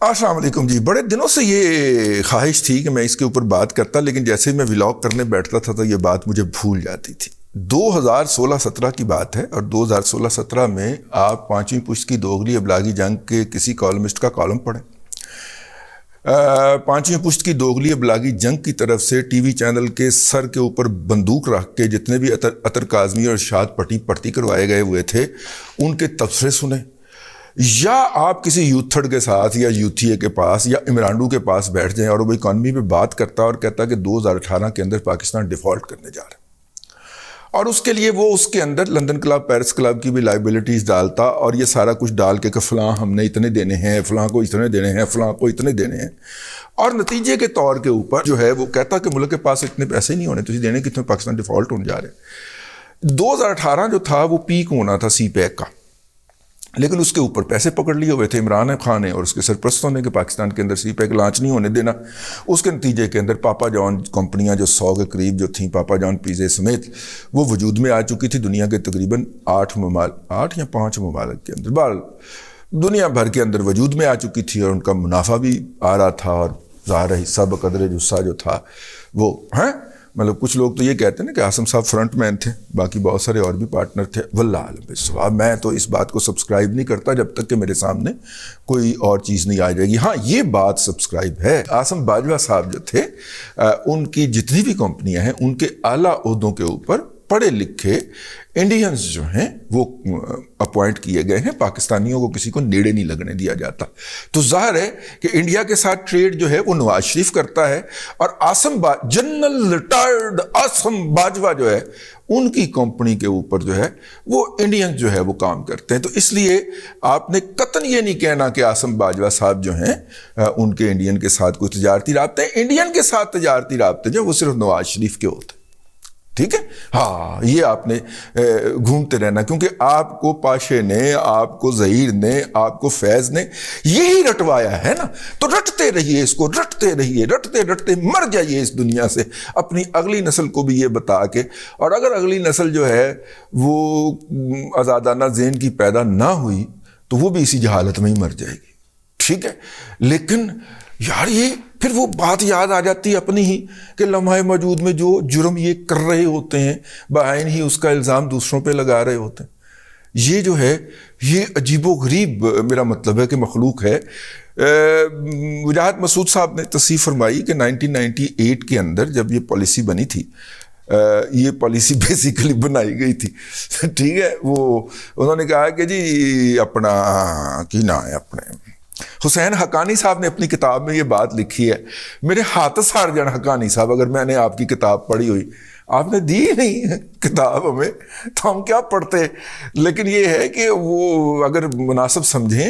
السلام علیکم جی. بڑے دنوں سے یہ خواہش تھی کہ میں اس کے اوپر بات کرتا, لیکن جیسے ہی میں ولاگ کرنے بیٹھتا تھا تو یہ بات مجھے بھول جاتی تھی. 2016-17 کی بات ہے, اور 2016-17 میں آپ پانچویں پشت کی دوغلی ابلاغی جنگ کے کسی کالمسٹ کا کالم پڑھیں. پانچویں پشت کی دوغلی ابلاغی جنگ کی طرف سے ٹی وی چینل کے سر کے اوپر بندوق رکھ کے جتنے بھی عطر کاظمی اور ارشاد پٹی کروائے گئے ہوئے تھے ان کے تبصرے سنیں, یا آپ کسی یوتھڑ کے ساتھ یا یوتھی اے کے پاس یا عمرانڈو کے پاس بیٹھ جائیں اور وہ اکانومی پہ بات کرتا اور کہتا کہ 2018 کے اندر پاکستان ڈیفالٹ کرنے جا رہا ہے, اور اس کے لیے وہ اس کے اندر لندن کلب پیرس کلب کی بھی لائبلٹیز ڈالتا اور یہ سارا کچھ ڈال کے کہ فلاں ہم نے اتنے دینے ہیں, فلاں کو اتنے دینے ہیں, فلاں کو اتنے دینے ہیں, اور نتیجے کے طور کے اوپر جو ہے وہ کہتا کہ ملک کے پاس اتنے پیسے نہیں ہونے تو دینے کتنے, پاکستان ڈیفالٹ ہونے جا رہے ہیں. 2018 جو تھا وہ پیک ہونا تھا سی پیک کا, لیکن اس کے اوپر پیسے پکڑ لیے ہوئے تھے عمران خان نے اور اس کے سرپرستوں نے کہ پاکستان کے اندر سی پیک لانچ نہیں ہونے دینا. اس کے نتیجے کے اندر پاپا جان کمپنیاں جو 100 کے قریب جو تھیں, پاپا جان پیزے سمیت, وہ وجود میں آ چکی تھی دنیا کے تقریباً 8 یا 5 ممالک کے اندر, بہرحال دنیا بھر کے اندر وجود میں آ چکی تھی, اور ان کا منافع بھی آ رہا تھا, اور ظاہر حصہ بقدر جسہ جو تھا وہ ہیں. مطلب کچھ لوگ تو یہ کہتے ہیں نا کہ عاصم صاحب فرنٹ مین تھے, باقی بہت سارے اور بھی پارٹنر تھے. واللہ عالم بالصواب. میں تو اس بات کو سبسکرائب نہیں کرتا جب تک کہ میرے سامنے کوئی اور چیز نہیں آ جائے گی. ہاں یہ بات سبسکرائب ہے, عاصم باجوہ صاحب جو تھے ان کی جتنی بھی کمپنیاں ہیں ان کے اعلیٰ عہدوں کے اوپر پڑھے لکھے انڈینز جو ہیں وہ اپوائنٹ کیے گئے ہیں. پاکستانیوں کو کسی کو نیڑے نہیں لگنے دیا جاتا. تو ظاہر ہے کہ انڈیا کے ساتھ ٹریڈ جو ہے وہ نواز شریف کرتا ہے, اور جنرل ریٹائرڈ عاصم باجوہ جو ہے ان کی کمپنی کے اوپر جو ہے وہ انڈین جو ہے وہ کام کرتے ہیں. تو اس لیے آپ نے قطعاً یہ نہیں کہنا کہ عاصم باجوہ صاحب جو ہیں ان کے انڈین کے ساتھ کوئی تجارتی رابطے ہیں. انڈین کے ساتھ تجارتی رابطے جو وہ صرف نواز شریف کے ہوتے ہیں. ٹھیک ہے, ہاں یہ آپ نے گھومتے رہنا, کیونکہ آپ کو پاشے نے, آپ کو ظہیر نے, آپ کو فیض نے یہی رٹوایا ہے نا. تو رٹتے رہیے اس کو, رٹتے رہیے, رٹتے مر جائیے اس دنیا سے, اپنی اگلی نسل کو بھی یہ بتا کے. اور اگر اگلی نسل جو ہے وہ آزادانہ ذہن کی پیدا نہ ہوئی تو وہ بھی اسی جہالت میں ہی مر جائے گی. ٹھیک ہے, لیکن یار یہ پھر وہ بات یاد آ جاتی ہے اپنی ہی کہ لمحہ موجود میں جو جرم یہ کر رہے ہوتے ہیں بعین ہی اس کا الزام دوسروں پہ لگا رہے ہوتے ہیں. یہ جو ہے یہ عجیب و غریب میرا مطلب ہے کہ مخلوق ہے. وجاہت مسعود صاحب نے تصحیح فرمائی کہ 1998 کے اندر جب یہ پالیسی بنی تھی, یہ پالیسی بیسیکلی بنائی گئی تھی, ٹھیک ہے, وہ انہوں نے کہا کہ جی اپنا کی نام ہے اپنے حسین حقانی صاحب نے اپنی کتاب میں یہ بات لکھی ہے. میرے ہاتھ سارجن حقانی صاحب, اگر میں نے آپ کی کتاب پڑھی ہوئی, آپ نے دی نہیں کتاب ہمیں تو ہم کیا پڑھتے. لیکن یہ ہے کہ وہ اگر مناسب سمجھیں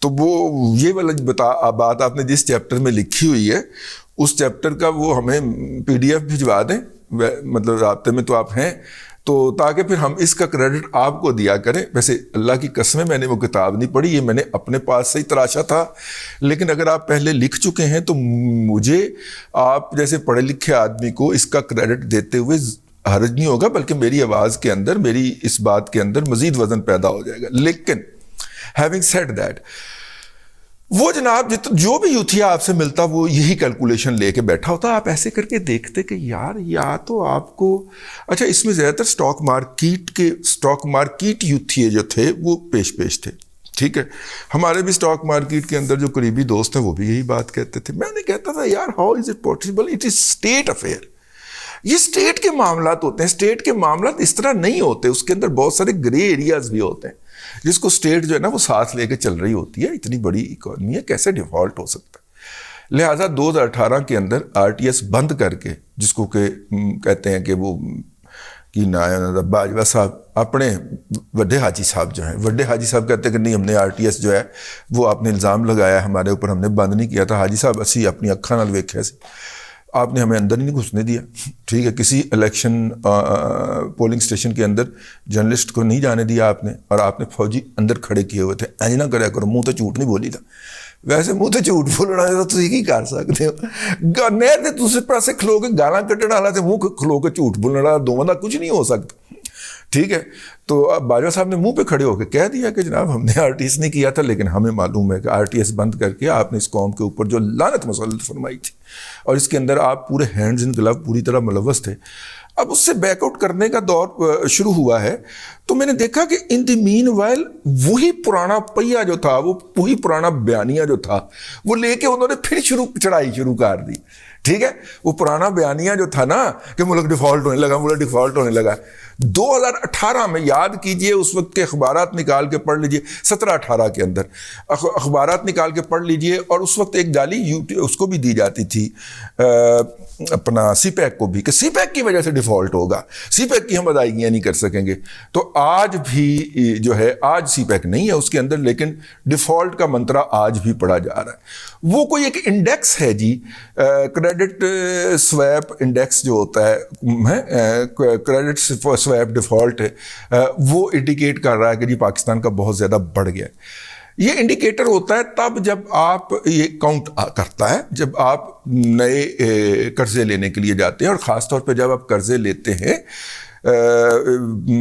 تو وہ یہ والا بات آپ نے جس چیپٹر میں لکھی ہوئی ہے اس چیپٹر کا وہ ہمیں PDF بھجوا دیں, مطلب رابطے میں تو آپ ہیں, تو تاکہ پھر ہم اس کا کریڈٹ آپ کو دیا کریں. ویسے اللہ کی قسم میں نے وہ کتاب نہیں پڑھی, یہ میں نے اپنے پاس سے ہی تراشا تھا. لیکن اگر آپ پہلے لکھ چکے ہیں تو مجھے آپ جیسے پڑھے لکھے آدمی کو اس کا کریڈٹ دیتے ہوئے حرج نہیں ہوگا, بلکہ میری آواز کے اندر, میری اس بات کے اندر مزید وزن پیدا ہو جائے گا. لیکن ہیونگ سیڈ دیٹ, وہ جناب جو بھی یوتھیا آپ سے ملتا وہ یہی کیلکولیشن لے کے بیٹھا ہوتا. آپ ایسے کر کے دیکھتے کہ یار یا تو آپ کو, اچھا اس میں زیادہ تر سٹاک مارکیٹ یوتھیے جو تھے وہ پیش تھے. ٹھیک ہے, ہمارے بھی سٹاک مارکیٹ کے اندر جو قریبی دوست ہیں وہ بھی یہی بات کہتے تھے. میں نے کہتا تھا یار how is it possible, it is state affair. یہ اسٹیٹ کے معاملات ہوتے ہیں, اسٹیٹ کے معاملات اس طرح نہیں ہوتے, اس کے اندر بہت سارے گرے ایریاز بھی ہوتے ہیں جس کو اسٹیٹ جو ہے نا وہ ساتھ لے کے چل رہی ہوتی ہے. اتنی بڑی اکانومی ہے, کیسے ڈیفالٹ ہو سکتا ہے. لہٰذا 2018 کے اندر RTS بند کر کے, جس کو کہ کہتے ہیں کہ وہ کی باجوہ صاحب اپنے وڈے حاجی صاحب جو ہیں, وڈے حاجی صاحب کہتے ہیں کہ نہیں ہم نے RTS جو ہے وہ آپ نے الزام لگایا ہمارے اوپر, ہم نے بند نہیں کیا تھا. حاجی صاحب اسی اپنی اکھاں نال ویکھیا سی, آپ نے ہمیں اندر نہیں گھسنے دیا. ٹھیک ہے, کسی الیکشن پولنگ اسٹیشن کے اندر جرنلسٹ کو نہیں جانے دیا آپ نے, اور آپ نے فوجی اندر کھڑے کیے ہوئے تھے. اینج نہ کریا کرو, منہ تو جھوٹ نہیں بولی تھا. ویسے منہ تو جھوٹ بولنا ہے تو تسی کی کر سکتے ہو, نہیں تے دوسرے پاسے کھلو کے گالاں کٹن والا تے منہ کھلو کے جھوٹ بولنے والا, دونوں دا کچھ نہیں ہو سکتا. ٹھیک ہے. تو اب باجوہ صاحب نے منہ پہ کھڑے ہو کے کہہ دیا کہ جناب ہم نے RTS نہیں کیا تھا، لیکن ہمیں معلوم ہے کہ RTS بند کر کے آپ نے اس قوم کے اوپر جو لعنت مسلط فرمائی تھی، اور اس کے اندر آپ پورے ہینڈز ان گلو پوری طرح ملوث تھے. اب اس سے بیک آؤٹ کرنے کا دور شروع ہوا ہے. تو میں نے دیکھا کہ ان دی مین وائل وہی پرانا پہیا جو تھا، وہی پرانا بیانیہ جو تھا، وہ لے کے انہوں نے پھر چڑھائی شروع کر دی. ٹھیک ہے، وہ پرانا بیانیہ جو تھا نا کہ ملک ڈیفالٹ ہونے لگا 2018 میں، یاد کیجئے اس وقت کے اخبارات نکال کے پڑھ لیجئے، 17-18 کے اندر اخبارات نکال کے پڑھ لیجئے. اور اس وقت ایک گالی اس کو بھی دی جاتی تھی اپنا سی پیک کو بھی، کہ سی پیک کی وجہ سے ڈیفالٹ ہوگا، سی پیک کی ہم ادائیگیاں نہیں کر سکیں گے. تو آج بھی جو ہے، آج سی پیک نہیں ہے اس کے اندر، لیکن ڈیفالٹ کا منترا آج بھی پڑھا جا رہا ہے. وہ کوئی ایک انڈیکس ہے جی، کریڈٹ سویپ انڈیکس جو ہوتا ہے، کریڈٹ سویپ ڈیفالٹ ہے، وہ انڈیکیٹ کر رہا ہے کہ جی پاکستان کا بہت زیادہ بڑھ گیا ہے. یہ انڈیکیٹر ہوتا ہے تب جب آپ، یہ کاؤنٹ کرتا ہے جب آپ نئے قرضے لینے کے لیے جاتے ہیں، اور خاص طور پہ جب آپ قرضے لیتے ہیں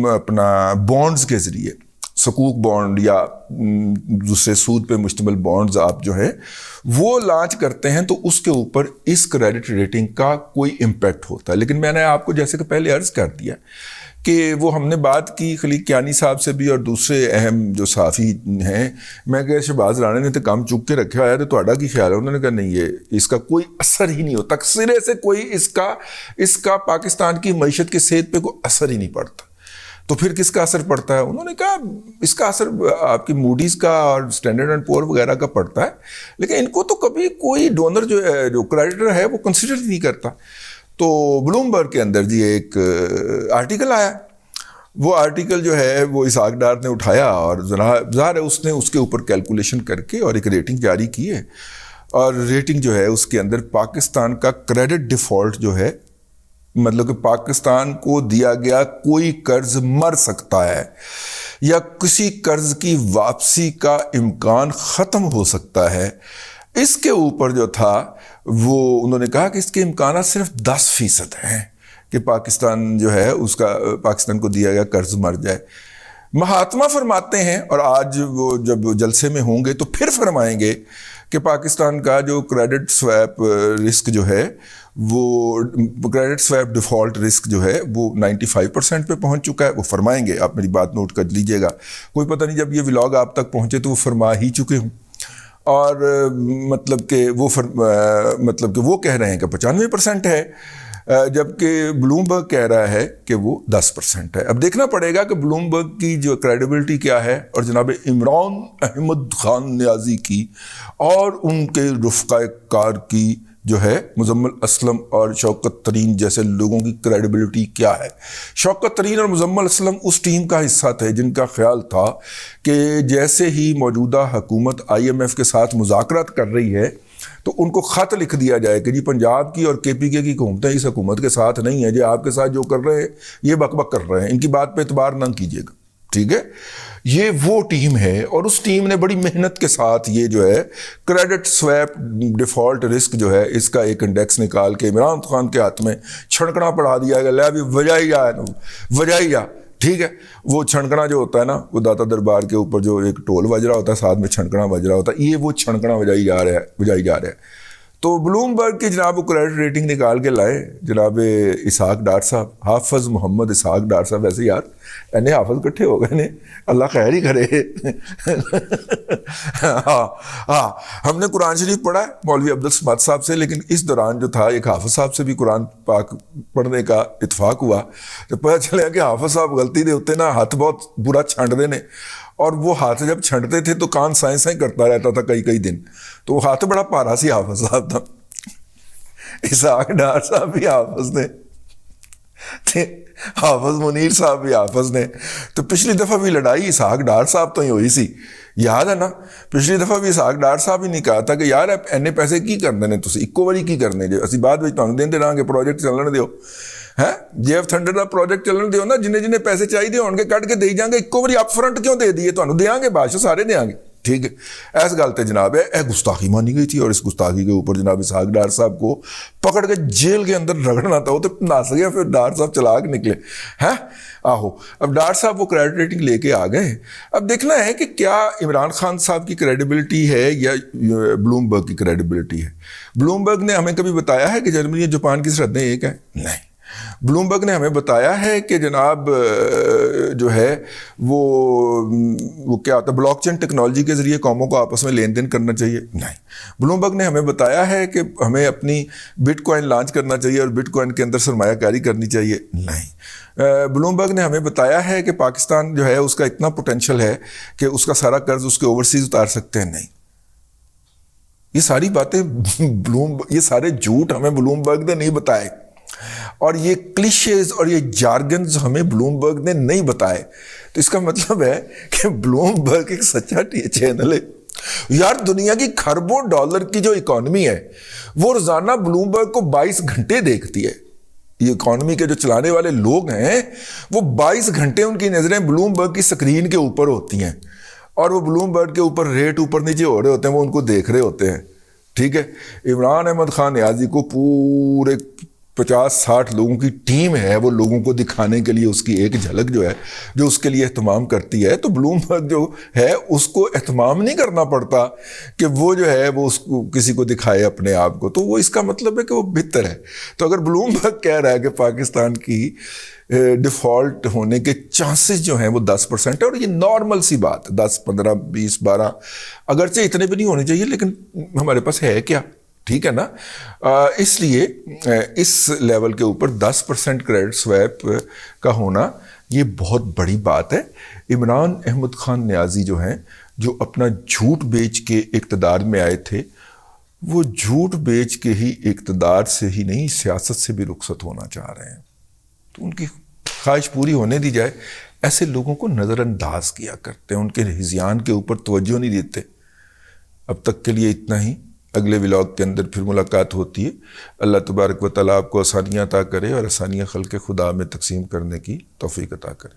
اپنا بانڈز کے ذریعے، سکوک بانڈ یا دوسرے سود پہ مشتمل بانڈز آپ جو ہے وہ لانچ کرتے ہیں، تو اس کے اوپر اس کریڈٹ ریٹنگ کا کوئی امپیکٹ ہوتا ہے. لیکن میں نے آپ کو جیسے کہ پہلے عرض کر دیا کہ وہ ہم نے بات کی خلیق کیانی صاحب سے بھی اور دوسرے اہم جو صحافی ہیں. میں کہ شہباز رانے نے تو کام چک کے رکھا ہے، تو تہاڈا کی خیال ہے؟ انہوں نے کہا نہیں، یہ اس کا کوئی اثر ہی نہیں ہوتا، سرے سے کوئی اس کا پاکستان کی معیشت کی صحت پہ کوئی اثر ہی نہیں پڑتا. تو پھر کس کا اثر پڑتا ہے؟ انہوں نے کہا اس کا اثر آپ کی موڈیز کا اور اسٹینڈرڈ اینڈ پور وغیرہ کا پڑتا ہے، لیکن ان کو تو کبھی کوئی ڈونر جو ہے، جو کریڈیٹر ہے، وہ کنسیڈر ہی نہیں کرتا. تو بلومبرگ کے اندر جی ایک آرٹیکل آیا، وہ آرٹیکل جو ہے وہ اسحاق ڈار نے اٹھایا، اور ظاہر ہے اس نے اس کے اوپر کیلکولیشن کر کے اور ایک ریٹنگ جاری کی ہے. اور ریٹنگ جو ہے اس کے اندر پاکستان کا کریڈٹ ڈیفالٹ جو ہے، مطلب کہ پاکستان کو دیا گیا کوئی قرض مر سکتا ہے یا کسی قرض کی واپسی کا امکان ختم ہو سکتا ہے، اس کے اوپر جو تھا وہ انہوں نے کہا کہ اس کے امکانات صرف 10% ہیں کہ پاکستان جو ہے اس کا، پاکستان کو دیا گیا قرض مر جائے. مہاتما فرماتے ہیں، اور آج وہ جب جلسے میں ہوں گے تو پھر فرمائیں گے کہ پاکستان کا جو کریڈٹ سویپ رسک جو ہے، وہ کریڈٹ سویپ ڈیفالٹ رسک جو ہے وہ 95% پہ پہنچ چکا ہے. وہ فرمائیں گے، آپ میری بات نوٹ کر لیجئے گا، کوئی پتہ نہیں جب یہ ولاگ آپ تک پہنچے تو وہ فرما ہی چکے ہوں. اور مطلب کہ وہ کہہ رہے ہیں کہ 95% ہے، جبکہ بلومبرگ کہہ رہا ہے کہ وہ 10% ہے. اب دیکھنا پڑے گا کہ بلومبرگ کی جو کریڈیبلٹی کیا ہے، اور جناب عمران احمد خان نیازی کی اور ان کے رفقائے کار کی جو ہے مزمل اسلم اور شوکت ترین جیسے لوگوں کی کریڈیبلٹی کیا ہے. شوکت ترین اور مزمل اسلم اس ٹیم کا حصہ تھے جن کا خیال تھا کہ جیسے ہی موجودہ حکومت IMF کے ساتھ مذاکرات کر رہی ہے تو ان کو خط لکھ دیا جائے کہ جی پنجاب کی اور KPK کی حکومتیں اس حکومت کے ساتھ نہیں ہیں، جی آپ کے ساتھ جو کر رہے ہیں یہ بک بک کر رہے ہیں، ان کی بات پہ اعتبار نہ کیجیے گا. ٹھیک ہے، یہ وہ ٹیم ہے، اور اس ٹیم نے بڑی محنت کے ساتھ یہ جو ہے کریڈٹ سویپ ڈیفالٹ رسک جو ہے اس کا ایک انڈیکس نکال کے عمران خان کے ہاتھ میں چھڑکنا پڑھا دیا گیا، لے بھی وجائی جا. ٹھیک ہے، وہ چھڑکنا جو ہوتا ہے نا، وہ داتا دربار کے اوپر جو ایک ٹول بج رہا ہوتا ہے، ساتھ میں چھڑکنا بج رہا ہوتا ہے، یہ وہ چھڑکنا بجائی جا رہا ہے. تو بلومبرگ کی جناب وہ کریڈٹ ریٹنگ نکال کے لائے جناب اسحاق ڈار صاحب، حافظ محمد اسحاق ڈار صاحب. ویسے یار اینے حافظ کٹھے ہو گئے نے، اللہ خیر ہی کرے. ہاں ہم نے قرآن شریف پڑھا ہے مولوی عبدالصمد صاحب سے، لیکن اس دوران جو تھا ایک حافظ صاحب سے بھی قرآن پاک پڑھنے کا اتفاق ہوا. تو پتہ چلا کہ حافظ صاحب غلطی دے ہوتے نا ہاتھ بہت برا چھنٹ دے نے، اور وہ ہاتھ جب چھنٹتے تھے تو کان سائیں کرتا رہتا تھا کئی دن. تو وہ ہاتھ بڑا پارا سی حافظ صاحب تھا. اسحاق ڈار صاحب بھی حافظ نے، حافظ منیر صاحب بھی حافظ نے. تو پچھلی دفعہ بھی لڑائی اسحاق ڈار صاحب تو ہی ہوئی سی، یاد ہے نا؟ پچھلی دفعہ بھی اسحاق ڈار صاحب ہی نہیں کہا تھا کہ یار اینے پیسے کی کرنے نے، تسی اکو واری کی کرنے جو اسی بعد وچ تانوں دیندے رہاں گے، پروجیکٹ چلن دیو ہے JF تھنڈر دا پروجیکٹ چلن دیو نا، جنہیں پیسے چاہیے ہون گے کٹ کے دے جاؤں گے، اکو واری اپ فرنٹ کیوں دے دیے؟ تانوں دیاں گے بادشاہ، سارے دیاں گے. ٹھیک ہے. ایس گل تے جناب ہے گستاخی مانی گئی تھی, اور اس گستاخی کے اوپر جناب اسحاق ڈار صاحب کو پکڑ کے جیل کے اندر رگڑنا تھا. وہ تو نس گیا, پھر ڈار صاحب چلاک نکلے ہیں. آہو, اب ڈار صاحب وہ کریڈٹ ریٹنگ لے کے آ گئے. اب دیکھنا ہے کہ کیا عمران خان صاحب کی کریڈیبلٹی ہے یا بلوم برگ کی کریڈیبلٹی ہے. بلوم برگ نے ہمیں کبھی بتایا ہے کہ جرمنی اور جاپان کی سرحدیں ایک ہیں؟ نہیں. بلوم برگ نے ہمیں بتایا ہے کہ جناب جو ہے وہ کیا ہوتا ہے, بلاک چین ٹیکنالوجی کے ذریعے قوموں کو آپس میں لین دین کرنا چاہیے؟ نہیں. بلوم برگ نے ہمیں بتایا ہے کہ ہمیں اپنی بٹ کوائن لانچ کرنا چاہیے اور بٹ کوائن کے اندر سرمایہ کاری کرنی چاہیے؟ نہیں. بلوم برگ نے ہمیں بتایا ہے کہ پاکستان جو ہے اس کا اتنا پوٹینشیل ہے کہ اس کا سارا قرض اس کے اوورسیز اتار سکتے ہیں؟ نہیں. یہ ساری باتیں یہ سارے جھوٹ ہمیں بلوم برگ نے نہیں بتائے, اور یہ کلیشیز اور یہ جارگنز ہمیں بلوم برگ نے نہیں بتائے. تو اس کا مطلب ہے کہ بلوم برگ ایک سچا چینل ہے. یار دنیا کی کھربوں ڈالر کی جو اکانومی ہے وہ روزانہ بلوم برگ کو 22 گھنٹے دیکھتی ہے. یہ اکانومی کے جو چلانے والے لوگ ہیں وہ 22 گھنٹے ان کی نظریں بلوم برگ کی سکرین کے اوپر ہوتی ہیں, اور وہ بلوم برگ کے اوپر ریٹ اوپر نیچے ہو رہے ہوتے ہیں, وہ ان کو دیکھ رہے ہوتے ہیں. ٹھیک ہے. عمران احمد خان نیازی کو پورے 50-60 لوگوں کی ٹیم ہے, وہ لوگوں کو دکھانے کے لیے اس کی ایک جھلک جو ہے جو اس کے لیے اہتمام کرتی ہے. تو بلوم برگ جو ہے اس کو اہتمام نہیں کرنا پڑتا کہ وہ جو ہے وہ اس کو کسی کو دکھائے اپنے آپ کو. تو وہ اس کا مطلب ہے کہ وہ بہتر ہے. تو اگر بلوم برگ کہہ رہا ہے کہ پاکستان کی ڈیفالٹ ہونے کے چانسز جو ہیں وہ 10% ہے, اور یہ نارمل سی بات ہے, 10, 15, 20, 12, اگرچہ اتنے بھی نہیں ہونے چاہیے, لیکن ہمارے پاس ہے کیا. ٹھیک ہے نا. اس لیے اس لیول کے اوپر 10% کریڈٹ سویپ کا ہونا یہ بہت بڑی بات ہے. عمران احمد خان نیازی جو ہیں, جو اپنا جھوٹ بیچ کے اقتدار میں آئے تھے, وہ جھوٹ بیچ کے ہی اقتدار سے ہی نہیں, سیاست سے بھی رخصت ہونا چاہ رہے ہیں. تو ان کی خواہش پوری ہونے دی جائے. ایسے لوگوں کو نظر انداز کیا کرتے ہیں, ان کے ہذیان کے اوپر توجہ نہیں دیتے. اب تک کے لیے اتنا ہی. اگلے ولاگ کے اندر پھر ملاقات ہوتی ہے. اللہ تبارک و تعالیٰ آپ کو آسانیاں عطا کرے اور آسانیاں خلق خدا میں تقسیم کرنے کی توفیق عطا کرے.